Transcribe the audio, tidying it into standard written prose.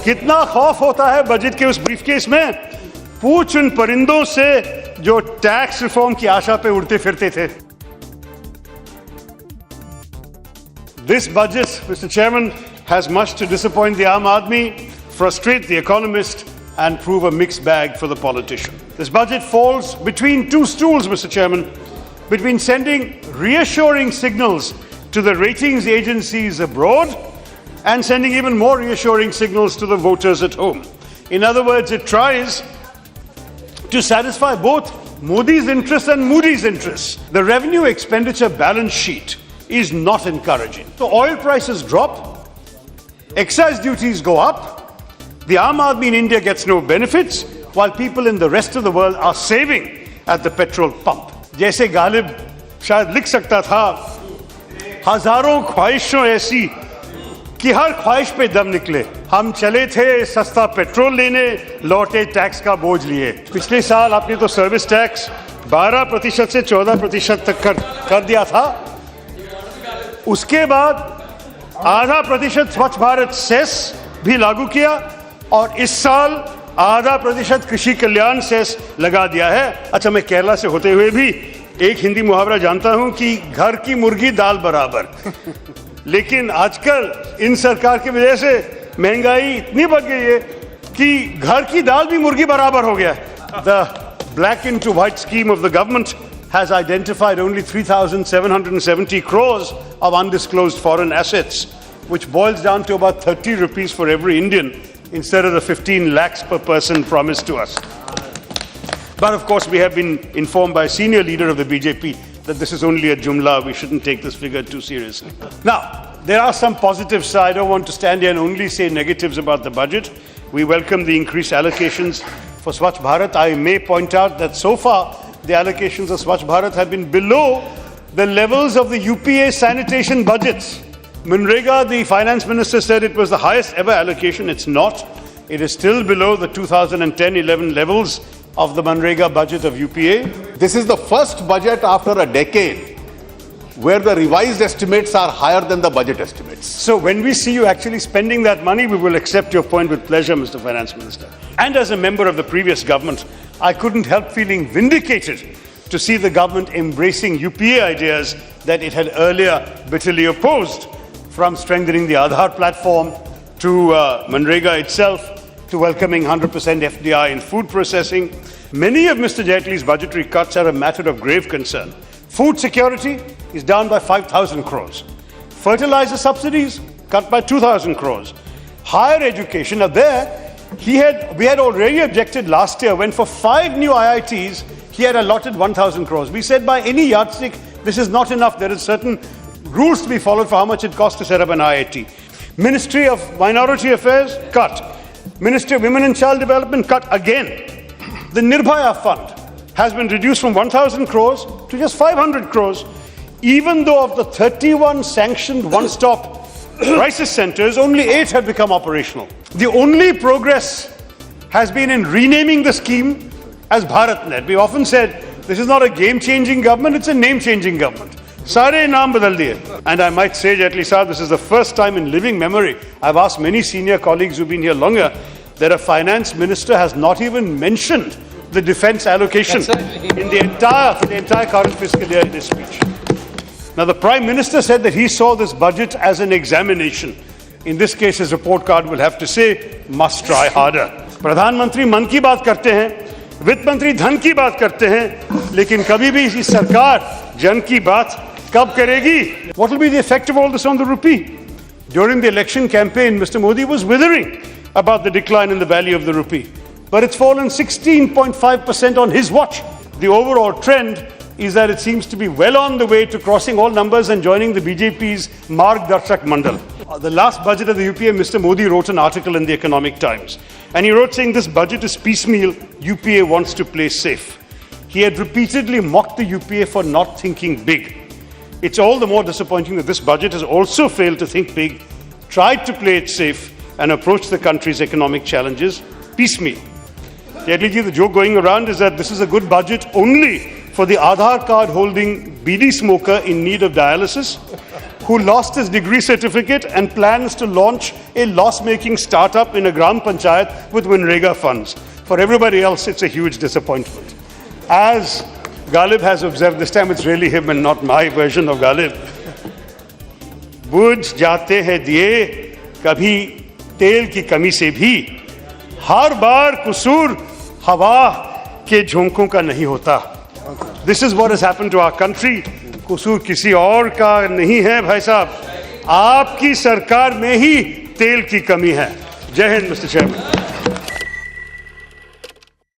कितना खौफ होता है बजट के उस ब्रीफकेस में, पूछ उन परिंदों से जो टैक्स रिफॉर्म की आशा पे उड़ते फिरते थे। This budget, Mr. Chairman, has much to disappoint the Aam Aadmi, frustrate the economist, and prove a mixed bag for the politician. This budget falls between two stools, Mr. Chairman, between sending reassuring signals to the ratings agencies abroad and sending even more reassuring signals to the voters at home. In other words, it tries to satisfy both Modi's interests and Moody's interests. The revenue expenditure balance sheet is not encouraging. So oil prices drop, excise duties go up, the Aam Aadmi in India gets no benefits, while people in the rest of the world are saving at the petrol pump. जैसे गालिब शायद लिख सकता था, हजारों ख्वाहिशों ऐसी कि हर ख्वाहिश पे दम निकले, हम चले थे सस्ता पेट्रोल लेने, लौटे टैक्स का बोझ लिए। पिछले साल आपने तो सर्विस टैक्स 12% से 14% तक कर दिया था, उसके बाद 0.5% स्वच्छ भारत सेस भी लागू किया और इस साल 0.5% कृषि कल्याण सेस लगा दिया है। अच्छा, मैं केरला से होते हुए भी एक हिंदी मुहावरा जानता हूं कि घर की मुर्गी दाल बराबर। लेकिन आजकल इन सरकार की वजह से महंगाई इतनी बढ़ गई है कि घर की दाल भी मुर्गी बराबर हो गया है। The black into white scheme of the government has identified only 3,770 crores of undisclosed foreign assets, which boils down to about 30 rupees for every Indian instead of the 15 lakhs per person promised to us. But of course, we have been informed by a senior leader of the BJP that this is only a jumla. We shouldn't take this figure too seriously. Now, there are some positives, so I don't want to stand here and only say negatives about the budget. We welcome the increased allocations for Swachh Bharat. I may point out that so far, the allocations of Swachh Bharat have been below the levels of the UPA sanitation budgets. Manrega, the finance minister said it was the highest ever allocation. It's not. It is still below the 2010-11 levels of the Manrega budget of UPA. This is the first budget after a decade where the revised estimates are higher than the budget estimates. So when we see you actually spending that money, we will accept your point with pleasure, Mr. Finance Minister. And as a member of the previous government, I couldn't help feeling vindicated to see the government embracing UPA ideas that it had earlier bitterly opposed, from strengthening the Aadhaar platform to Manrega itself, to welcoming 100% FDI in food processing. Many of Mr. Jaitley's budgetary cuts are a matter of grave concern. Food security is down by 5,000 crores. Fertilizer subsidies cut by 2,000 crores. Higher education, now there, we had already objected last year when for 5 new IITs, he had allotted 1,000 crores. We said by any yardstick, this is not enough. There are certain rules to be followed for how much it costs to set up an IIT. Ministry of Minority Affairs, cut. Ministry of Women and Child Development, cut again. The Nirbhaya Fund has been reduced from 1,000 crores to just 500 crores, even though of the 31 sanctioned one-stop crisis centers, only 8 have become operational. The only progress has been in renaming the scheme as BharatNet. We often said this is not a game-changing government, it's a name-changing government. Sare naam badal diye. And I might say, Jaitley Sahab, this is the first time in living memory, I've asked many senior colleagues who've been here longer, that a finance minister has not even mentioned the defense allocation in the entire current fiscal year in his speech. Now, the Prime Minister said that he saw this budget as an examination. In this case, his report card will have to say, must try harder. Pradhan Mantri मन की बात करते हैं, वित्त मंत्री धन की बात करते हैं, लेकिन कभी भी इस सरकार जन की बात कब करेगी? What will be the effect of all this on the rupee? During the election campaign, Mr. Modi was withering about the decline in the value of the rupee, but it's fallen 16.5% on his watch. The overall trend is that it seems to be well on the way to crossing all numbers and joining the BJP's Marg Darshak Mandal. The last budget of the UPA, Mr. Modi wrote an article in the Economic Times, and he wrote saying this budget is piecemeal, UPA wants to play safe. He had repeatedly mocked the UPA for not thinking big. It's all the more disappointing that this budget has also failed to think big, tried to play it safe, and approach the country's economic challenges piecemeal. Jaitley ji, the joke going around is that this is a good budget only for the Aadhaar card holding BD smoker in need of dialysis, who lost his degree certificate and plans to launch a loss-making startup in a Gram Panchayat with Winrega funds. For everybody else, it's a huge disappointment. As Ghalib has observed, this time it's really him and not my version of Ghalib. बुझ जाते हैं दिए कभी तेल की कमी से भी, हर बार कसूर हवा के झोंकों का नहीं होता. This is what has happened to our country. कसूर किसी और का नहीं है भाई साहब, आपकी सरकार में ही तेल की कमी है. जय हिंद, मिस्टर चेयरमैन.